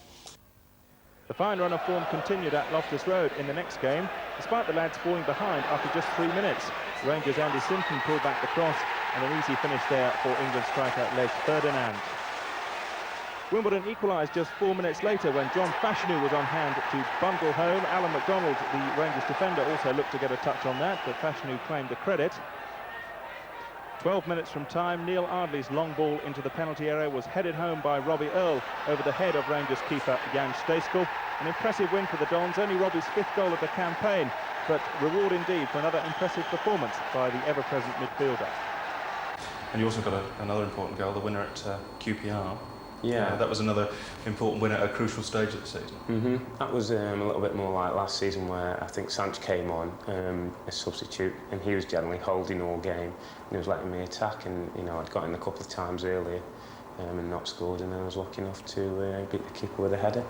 The fine run of form continued at Loftus Road in the next game, despite the lads falling behind after just 3 minutes. Rangers' Andy Simpson pulled back the cross, and an easy finish there for England striker Les Ferdinand. Wimbledon equalised just 4 minutes later when John Fashanu was on hand to bundle home. Alan McDonald, the Rangers defender, also looked to get a touch on that, but Fashanu claimed the credit. 12 minutes from time, Neil Ardley's long ball into the penalty area was headed home by Robbie Earle over the head of Rangers keeper Jan Stejskal. An impressive win for the Dons, only Robbie's 5th goal of the campaign, but reward indeed for another impressive performance by the ever-present midfielder. And you also got another important goal, the winner at QPR. Yeah. That was another important win at a crucial stage of the season. That was a little bit more like last season, where I think Sanch came on as substitute, and he was generally holding all game, and he was letting me attack, and you know, I'd got in a couple of times earlier and not scored, and then I was lucky enough to beat the keeper with a header.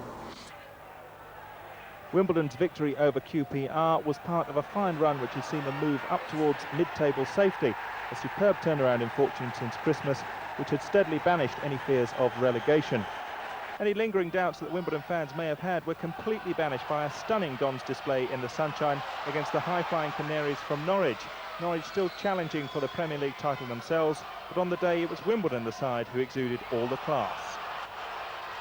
Wimbledon's victory over QPR was part of a fine run which has seen them move up towards mid-table safety, a superb turnaround in fortune since Christmas, which had steadily banished any fears of relegation. Any lingering doubts that Wimbledon fans may have had were completely banished by a stunning Dons display in the sunshine against the high-flying Canaries from Norwich. Norwich still challenging for the Premier League title themselves, but on the day it was Wimbledon the side who exuded all the class.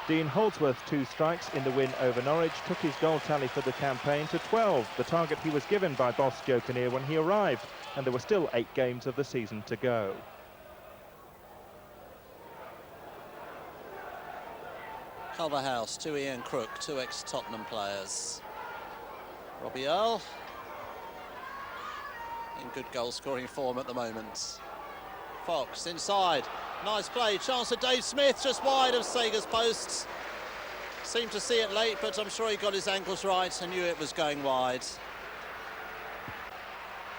Dean Holdsworth's 2 strikes in the win over Norwich took his goal tally for the campaign to 12, the target he was given by boss Joe Kinnear when he arrived, and there were still 8 games of the season to go. Culverhouse to Ian Crook, 2 ex-Tottenham players. Robbie Earle in good goal-scoring form at the moment. Fox inside, nice play, chance for Dave Smith, just wide of Sager's posts. Seemed to see it late, but I'm sure he got his ankles right and knew it was going wide.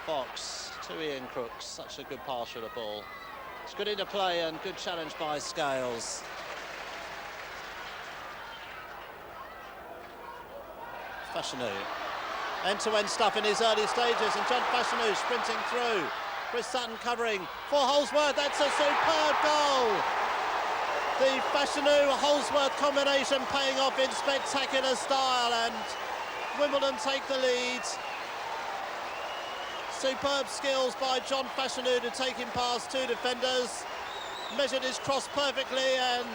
Fox to Ian Crook, such a good pass for the ball. It's good into play and good challenge by Scales. Fashanu, end-to-end stuff in his early stages, and John Fashanu sprinting through. Chris Sutton covering for Holsworth. That's a superb goal. The Fashanu-Holsworth combination paying off in spectacular style, and Wimbledon take the lead. Superb skills by John Fashanu to take him past 2 defenders. Measured his cross perfectly, and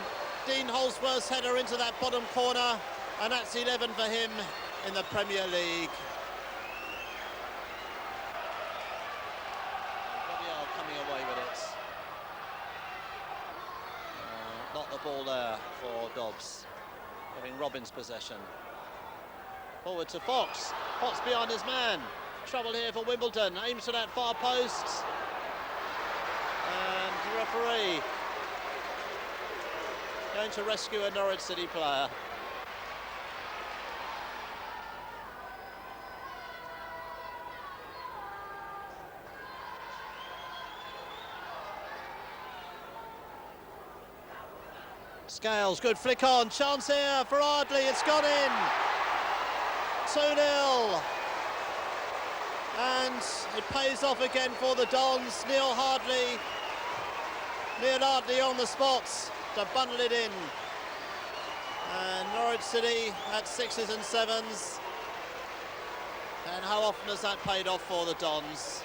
Dean Holsworth's header into that bottom corner, and that's 11 for him in the Premier League. Robbie coming away with it. Not the ball there for Dobbs, giving Robbins possession. Forward to Fox. Fox behind his man. Trouble here for Wimbledon. Aims for that far post. And the referee going to rescue a Norwich City player. Scales, good flick on, chance here for Ardley, it's gone in. 2-0. And it pays off again for the Dons. Neil Ardley on the spots to bundle it in. And Norwich City at 6s and 7s. And how often has that paid off for the Dons?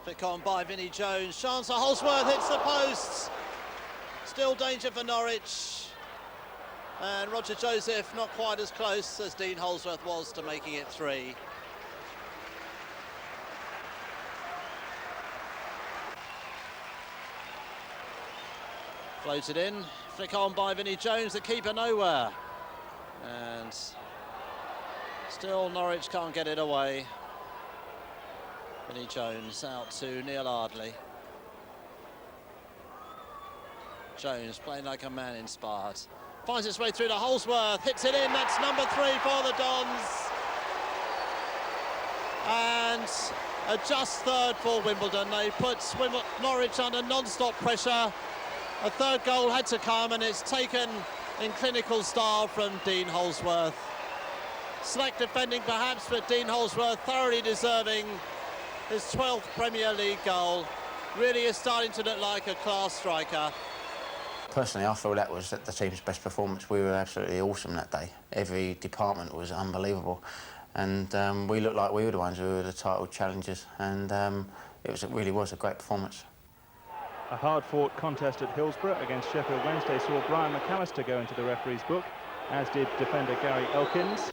Flick on by Vinnie Jones, chance for Holsworth, hits the posts. It's Still danger for Norwich. And Roger Joseph not quite as close as Dean Holdsworth was to making it 3. Floated in, flick on by Vinnie Jones, the keeper nowhere. And still Norwich can't get it away. Vinnie Jones out to Neil Ardley. Jones playing like a man inspired. Finds its way through to Holdsworth, hits it in, that's number 3 for the Dons. And a just third for Wimbledon. They put Norwich under non-stop pressure. A third goal had to come, and it's taken in clinical style from Dean Holdsworth. Slack defending perhaps, but Dean Holdsworth thoroughly deserving his 12th Premier League goal. Really is starting to look like a class striker. Personally, I feel that was the team's best performance. We were absolutely awesome that day. Every department was unbelievable. And we looked like we were the ones who were the title challengers. And it really was a great performance. A hard-fought contest at Hillsborough against Sheffield Wednesday saw Brian McAllister go into the referee's book, as did defender Gary Elkins.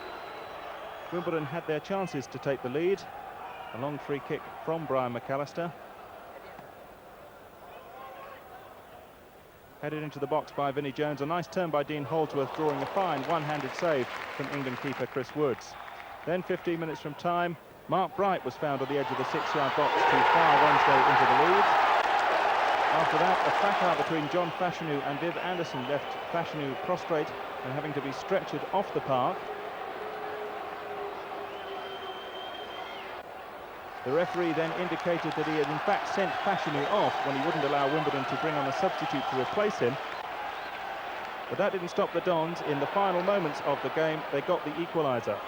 Wimbledon had their chances to take the lead. A long free kick from Brian McAllister. Headed into the box by Vinnie Jones. A nice turn by Dean Holdsworth, drawing a fine one-handed save from England keeper Chris Woods. Then 15 minutes from time, Mark Bright was found on the edge of the 6-yard box to fire Wednesday into the lead. After that, a fracas between John Fashanu and Viv Anderson left Fashanu prostrate and having to be stretchered off the park. The referee then indicated that he had in fact sent Fashanu off when he wouldn't allow Wimbledon to bring on a substitute to replace him. But that didn't stop the Dons. In the final moments of the game, they got the equaliser.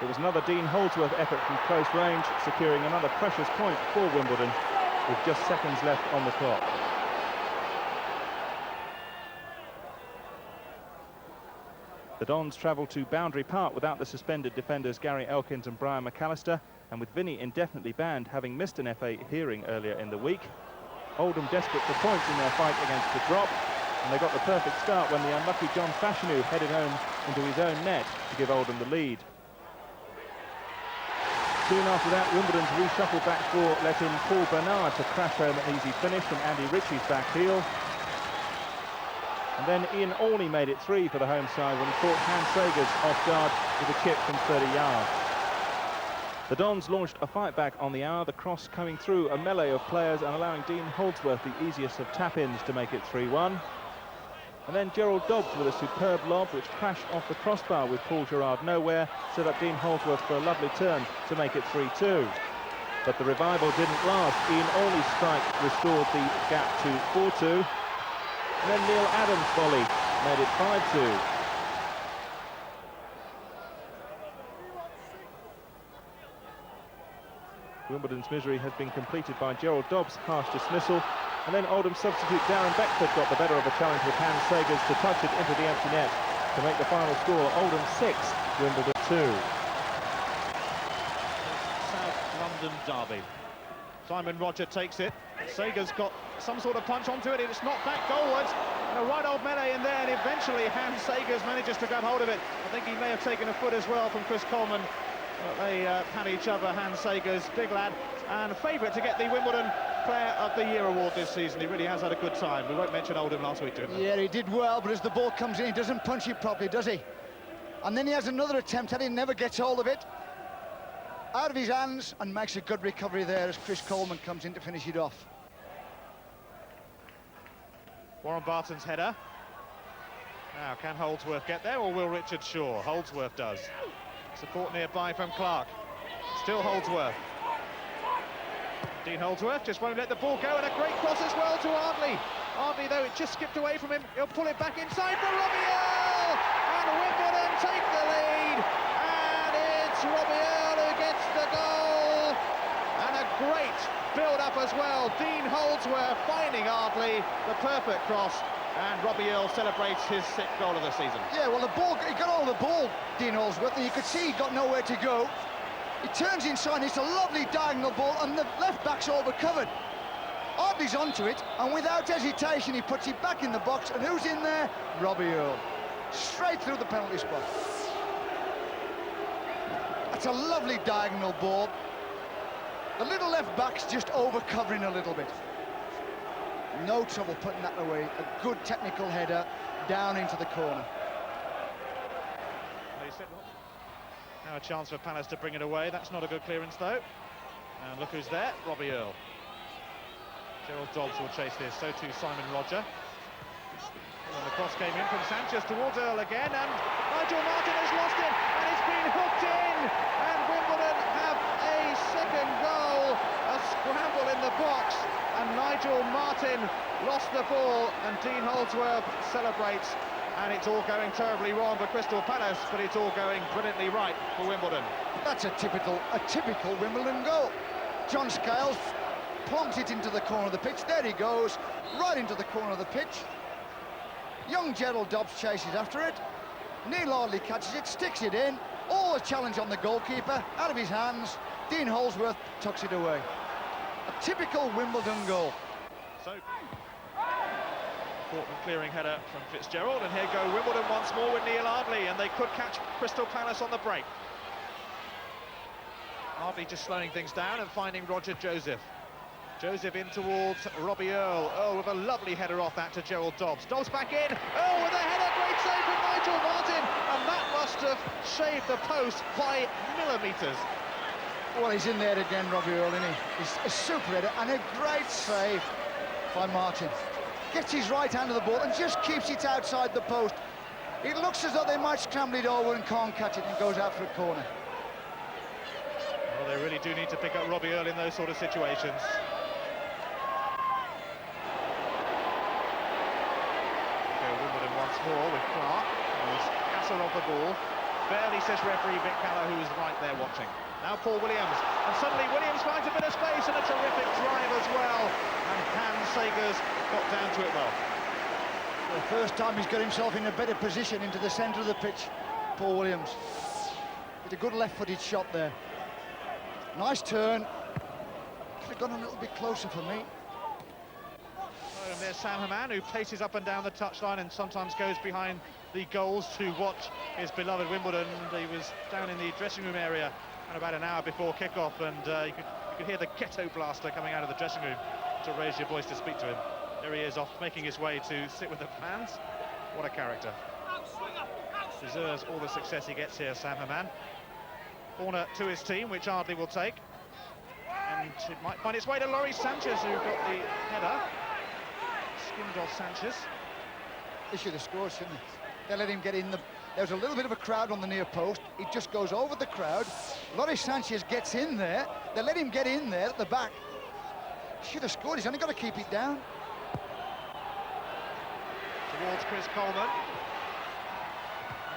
It was another Dean Holdsworth effort from close range, securing another precious point for Wimbledon with just seconds left on the clock. The Dons travel to Boundary Park without the suspended defenders Gary Elkins and Brian McAllister, and with Vinnie indefinitely banned, having missed an FA hearing earlier in the week. Oldham desperate for points in their fight against the drop, and they got the perfect start when the unlucky John Fashanu headed home into his own net to give Oldham the lead. Soon after that, Wimbledon's reshuffled back four let in Paul Bernard to crash home an easy finish from Andy Ritchie's back heel. And then Ian Orney made it 3 for the home side when he caught Hans Sagers off guard with a chip from 30 yards. The Dons launched a fight back on the hour, the cross coming through a melee of players and allowing Dean Holdsworth the easiest of tap-ins to make it 3-1. And then Gerald Dobbs with a superb lob which crashed off the crossbar with Paul Gerard nowhere, set up Dean Holdsworth for a lovely turn to make it 3-2. But the revival didn't last. Ian Orney's strike restored the gap to 4-2. And then Neil Adams' volley made it 5-2. Wimbledon's misery has been completed by Gerald Dobbs' harsh dismissal. And then Oldham substitute Darren Beckford got the better of a challenge with Hans Sagers to touch it into the empty net to make the final score Oldham 6, Wimbledon 2. South London derby. Simon Roger takes it. Sagers got some sort of punch onto it. It's knocked back goalwards. And a right old melee in there, and eventually Hans Sagers manages to grab hold of it. I think he may have taken a foot as well from Chris Coleman. They pat each other, Hans Sagers, big lad, and favourite to get the Wimbledon Player of the Year award this season. He really has had a good time. We won't mention Oldham last week, didn't we? Yeah, he did well, but as the ball comes in, he doesn't punch it properly, does he? And then he has another attempt and he never gets hold of it. Out of his hands, and makes a good recovery there as Chris Coleman comes in to finish it off. Warren Barton's header. Now, can Holdsworth get there, or will Richard Shaw? Holdsworth does. Support nearby from Clark. Still Holdsworth. Dean Holdsworth just won't let the ball go, and a great cross as well to Ardley. Ardley, though, it just skipped away from him. He'll pull it back inside for Robbie Earle! And Wimbledon take the lead! And it's Robbie Earle who gets the goal! And a great build-up as well. Dean Holdsworth finding Ardley, the perfect cross. And Robbie Earle celebrates his 6th goal of the season. Yeah, well, the ball, he got all the ball, Dean Holdsworth, and you could see he got nowhere to go. He turns inside, it's a lovely diagonal ball, and the left-back's overcovered. Ardley's onto it, and without hesitation, he puts it back in the box. And who's in there? Robbie Earle. Straight through the penalty spot. That's a lovely diagonal ball. The little left back's just over-covering a little bit. No trouble putting that away. A good technical header down into the corner. Now a chance for Palace to bring it away. That's not a good clearance, though. And look who's there, Robbie Earle. Gerald Dobbs will chase this, so too Simon Roger. And the cross came in from Sanchez towards Earle again, and Nigel Martin has lost it, and it's been hooked in! And Wimbledon have a second goal, a scramble in the box, and Nigel Martin lost the ball, and Dean Holdsworth celebrates, and it's all going terribly wrong for Crystal Palace, but it's all going brilliantly right for Wimbledon. That's a typical Wimbledon goal. John Scales plonks it into the corner of the pitch. There he goes, right into the corner of the pitch. Young Gerald Dobbs chases after it. Neil Ardley catches it, sticks it in. All the challenge on the goalkeeper, out of his hands. Dean Holdsworth tucks it away. A typical Wimbledon goal. So, Portman clearing header from Fitzgerald, and here go Wimbledon once more with Neil Ardley, and they could catch Crystal Palace on the break. Ardley just slowing things down and finding Roger Joseph. Joseph in towards Robbie Earle. Earle with a lovely header off that to Gerald Dobbs. Dobbs back in. Earle with a header, great save from Nigel Martin, and that must have shaved the post by millimetres. Well, he's in there again, Robbie Earle, isn't he? He's a super header and a great save by Martin. Gets his right hand of the ball and just keeps it outside the post. It looks as though they might scramble it over and can't catch it, and goes out for a corner. Well, they really do need to pick up Robbie Earle in those sort of situations. Wimbledon once more with Clark. There's Castle off the ball. Barely, says referee Vic Calla, who is right there watching. Now Paul Williams, and suddenly Williams finds a bit of space and a terrific drive as well. And Hans Sagers got down to it well. The first time he's got himself in a better position into the centre of the pitch, Paul Williams. With a good left-footed shot there. Nice turn. Could have gone a little bit closer for me. And there's Sam Haman, who paces up and down the touchline and sometimes goes behind the goals to watch his beloved Wimbledon. He was down in the dressing room area and about an hour before kickoff, and you could hear the ghetto blaster coming out of the dressing room to raise your voice to speak to him. There he is, off making his way to sit with the fans. What a character. Deserves all the success he gets here, Sam Haman. Corner to his team, which Ardley will take. And it might find its way to Laurie Sanchez, who got the header. Skimmed off Sanchez. They should have scored, shouldn't they? They let him get in. There was a little bit of a crowd on the near post. He just goes over the crowd. Laurie Sanchez gets in there. They let him get in there at the back. Should have scored. He's only got to keep it down. Towards Chris Coleman.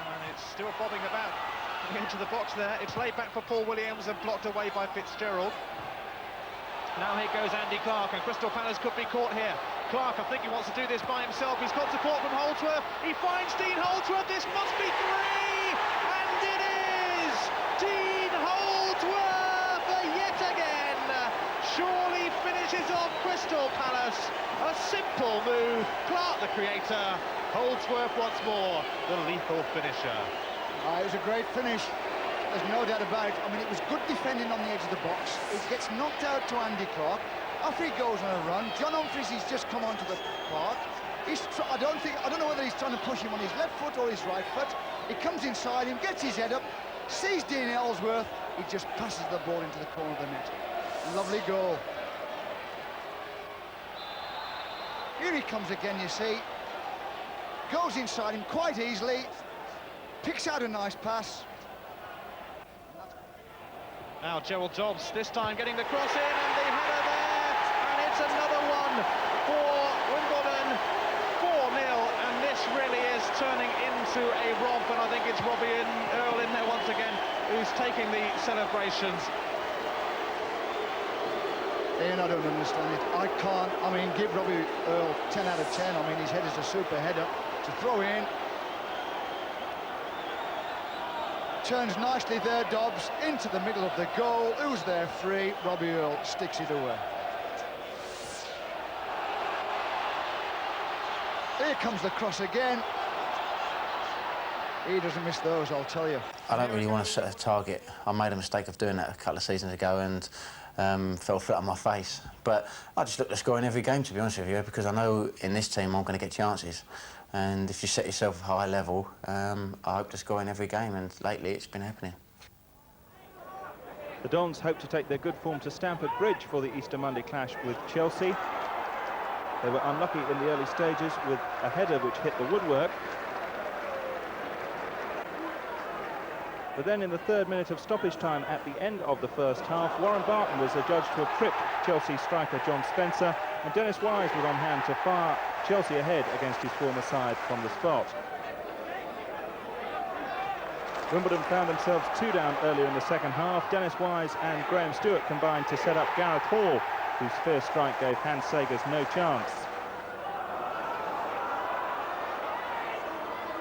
And it's still bobbing about into the box there. It's laid back for Paul Williams and blocked away by Fitzgerald. Now here goes Andy Clark, and Crystal Palace could be caught here. Clark, I think he wants to do this by himself. He's got support from Holdsworth. He finds Dean Holdsworth. This must be three, and it is Dean Holdsworth yet again. Surely finishes off Crystal Palace. A simple move. Clark, the creator. Holdsworth once more, the lethal finisher. It was a great finish. There's no doubt about it. I mean, it was good defending on the edge of the box. It gets knocked out to Andy Clark. Off he goes on a run. John Humphries, he's just come onto the park. I don't know whether he's trying to push him on his left foot or his right foot. He comes inside him, gets his head up, sees Dean Ellsworth. He just passes the ball into the corner of the net. Lovely goal. Here he comes again, you see. Goes inside him quite easily. Picks out a nice pass. Now Gerald Dobbs, this time getting the cross in, and the header there, and it's another one for Wimbledon, 4-0, and this really is turning into a romp, and I think it's Robbie Earle in there once again, who's taking the celebrations. Ian, I don't understand it. I mean, give Robbie Earle 10 out of 10. I mean, his header's a super header. To throw in. Turns nicely there, Dobbs, into the middle of the goal. Who's there free? Robbie Earle sticks it away. Here comes the cross again. He doesn't miss those, I'll tell you. I don't really want to set a target. I made a mistake of doing that a couple of seasons ago and fell flat on my face. But I just look to score in every game, to be honest with you, because I know in this team I'm going to get chances. And if you set yourself a high level, I hope to score in every game, and lately it's been happening. The Dons hope to take their good form to Stamford Bridge for the Easter Monday clash with Chelsea. They were unlucky in the early stages with a header which hit the woodwork. But then in the 3rd minute of stoppage time at the end of the first half, Warren Barton was adjudged to have tripped Chelsea striker John Spencer, and Dennis Wise was on hand to fire Chelsea ahead against his former side from the spot. Wimbledon found themselves 2 down earlier in the second half. Dennis Wise and Graham Stewart combined to set up Gareth Hall, whose fierce strike gave Hans Sagers no chance.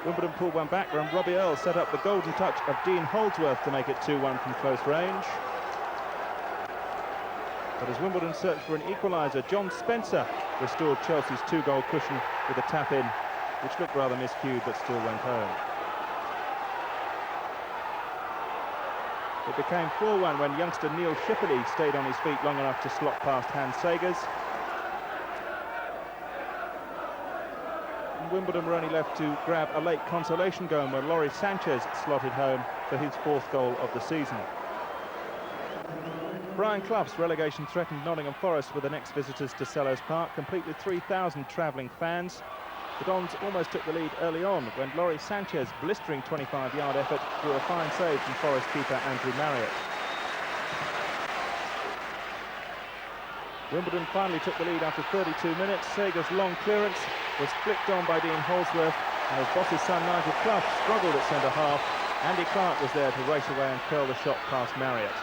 Wimbledon pulled one back when Robbie Earle set up the golden touch of Dean Holdsworth to make it 2-1 from close range. But as Wimbledon searched for an equaliser, John Spencer restored Chelsea's 2-goal cushion with a tap-in, which looked rather miscued but still went home. It became 4-1 when youngster Neil Shipperley stayed on his feet long enough to slot past Hans Sagers. Wimbledon were only left to grab a late consolation goal where Laurie Sanchez slotted home for his 4th goal of the season. Brian Clough's relegation threatened Nottingham Forest with the next visitors to Selhurst Park, complete with 3,000 travelling fans. The Dons almost took the lead early on when Laurie Sanchez, blistering 25-yard effort, drew a fine save from Forest keeper Andrew Marriott. Wimbledon finally took the lead after 32 minutes. Sagers' long clearance was flicked on by Dean Holdsworth, and as Boss's son Nigel Clough struggled at centre-half, Andy Clark was there to race away and curl the shot past Marriott.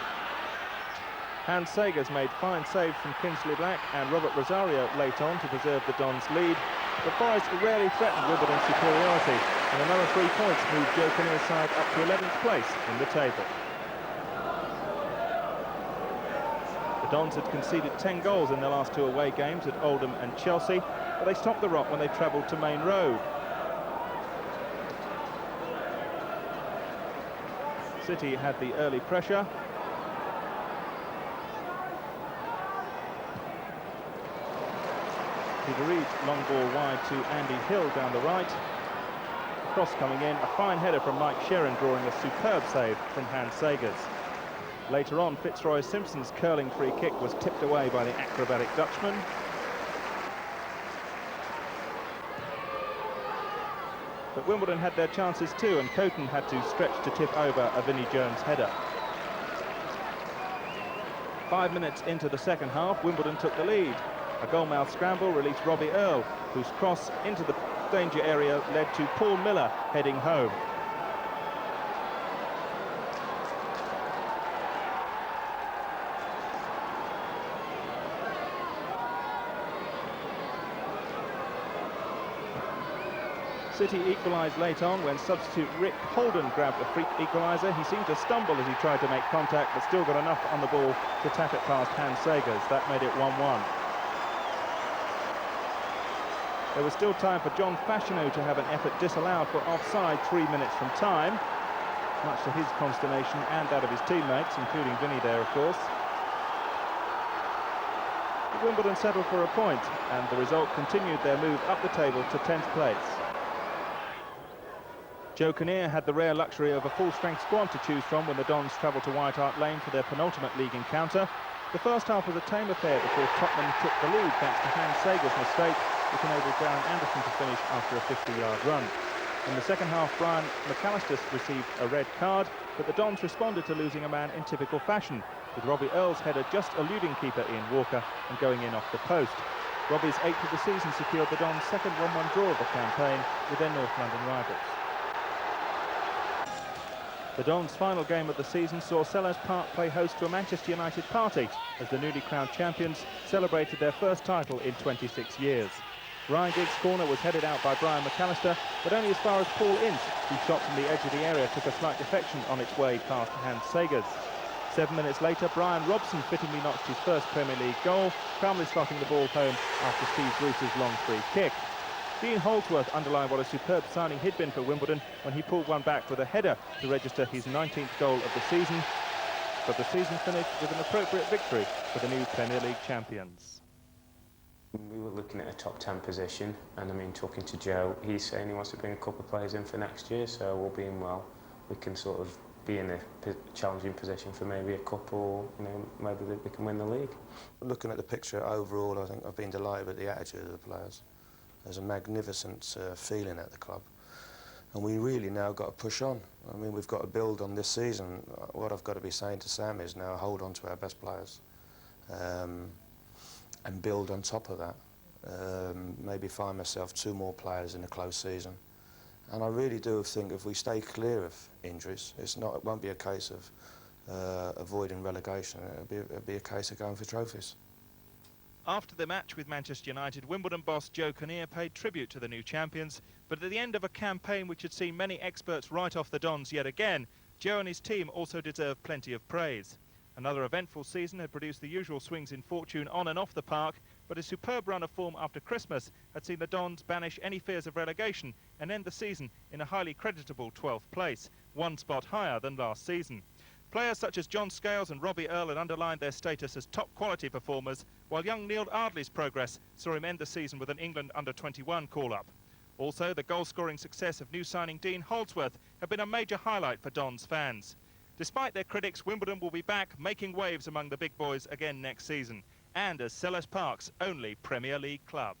Hans Sagers made fine saves from Kingsley Black and Robert Rosario late on to preserve the Dons' lead, but Forest rarely threatened Wimbledon's superiority, and another 3 points moved Joe Kinnear's side up to 11th place in the table. The Dons had conceded 10 goals in their last 2 away games at Oldham and Chelsea, but they stopped the rot when they travelled to Main Road. City had the early pressure. Peter Reid's long ball wide to Andy Hill down the right. A cross coming in, a fine header from Mike Sheron drawing a superb save from Hans Sagers. Later on, Fitzroy Simpson's curling free kick was tipped away by the acrobatic Dutchman. But Wimbledon had their chances too, and Coton had to stretch to tip over a Vinnie Jones header. 5 minutes into the second half, Wimbledon took the lead. A goalmouth scramble released Robbie Earle, whose cross into the danger area led to Paul Miller heading home. City equalised late on when substitute Rick Holden grabbed the free equaliser. He seemed to stumble as he tried to make contact, but still got enough on the ball to tap it past Hans Sagers. That made it 1-1. There was still time for John Fashanu to have an effort disallowed for offside 3 minutes from time, much to his consternation and that of his teammates, including Vinnie there, of course. But Wimbledon settled for a point, and the result continued their move up the table to 10th place. Joe Kinnear had the rare luxury of a full-strength squad to choose from when the Dons travelled to White Hart Lane for their penultimate league encounter. The first half was a tame affair before Tottenham took the lead thanks to Hans Sagers' mistake, which enabled Darren Anderson to finish after a 50-yard run. In the second half, Brian McAllister received a red card, but the Dons responded to losing a man in typical fashion, with Robbie Earle's header just eluding keeper Ian Walker and going in off the post. Robbie's 8th of the season secured the Dons' second 1-1 draw of the campaign with their North London rivals. The Dons' final game of the season saw Selhurst Park play host to a Manchester United party as the newly crowned champions celebrated their first title in 26 years. Ryan Giggs' corner was headed out by Brian McAllister, but only as far as Paul Ince, whose shot from the edge of the area took a slight deflection on its way past Hans Sagers. 7 minutes later, Brian Robson fittingly notched his first Premier League goal, calmly slotting the ball home after Steve Bruce's long free kick. Dean Holdsworth underlined what a superb signing he'd been for Wimbledon when he pulled one back with a header to register his 19th goal of the season. But the season finished with an appropriate victory for the new Premier League champions. We were looking at a top 10 position, and I mean, talking to Joe, he's saying he wants to bring a couple of players in for next year, so all being well, we can sort of be in a challenging position for maybe a cup, or maybe we can win the league. Looking at the picture overall, I think I've been delighted with the attitude of the players. There's a magnificent feeling at the club, and we really now got to push on. I mean, we've got to build on this season. What I've got to be saying to Sam is now hold on to our best players. And build on top of that. Maybe find myself 2 more players in a close season. And I really do think if we stay clear of injuries, it won't be a case of avoiding relegation. It'll be a case of going for trophies. After the match with Manchester United, Wimbledon boss Joe Kinnear paid tribute to the new champions, but at the end of a campaign which had seen many experts write off the Dons yet again, Joe and his team also deserve plenty of praise. Another eventful season had produced the usual swings in fortune on and off the park, but a superb run of form after Christmas had seen the Dons banish any fears of relegation and end the season in a highly creditable 12th place, 1 spot higher than last season. Players such as John Scales and Robbie Earle had underlined their status as top-quality performers, while young Neil Ardley's progress saw him end the season with an England under-21 call-up. Also, the goal-scoring success of new signing Dean Holdsworth had been a major highlight for Dons fans. Despite their critics, Wimbledon will be back making waves among the big boys again next season, and as Selhurst Park's only Premier League club.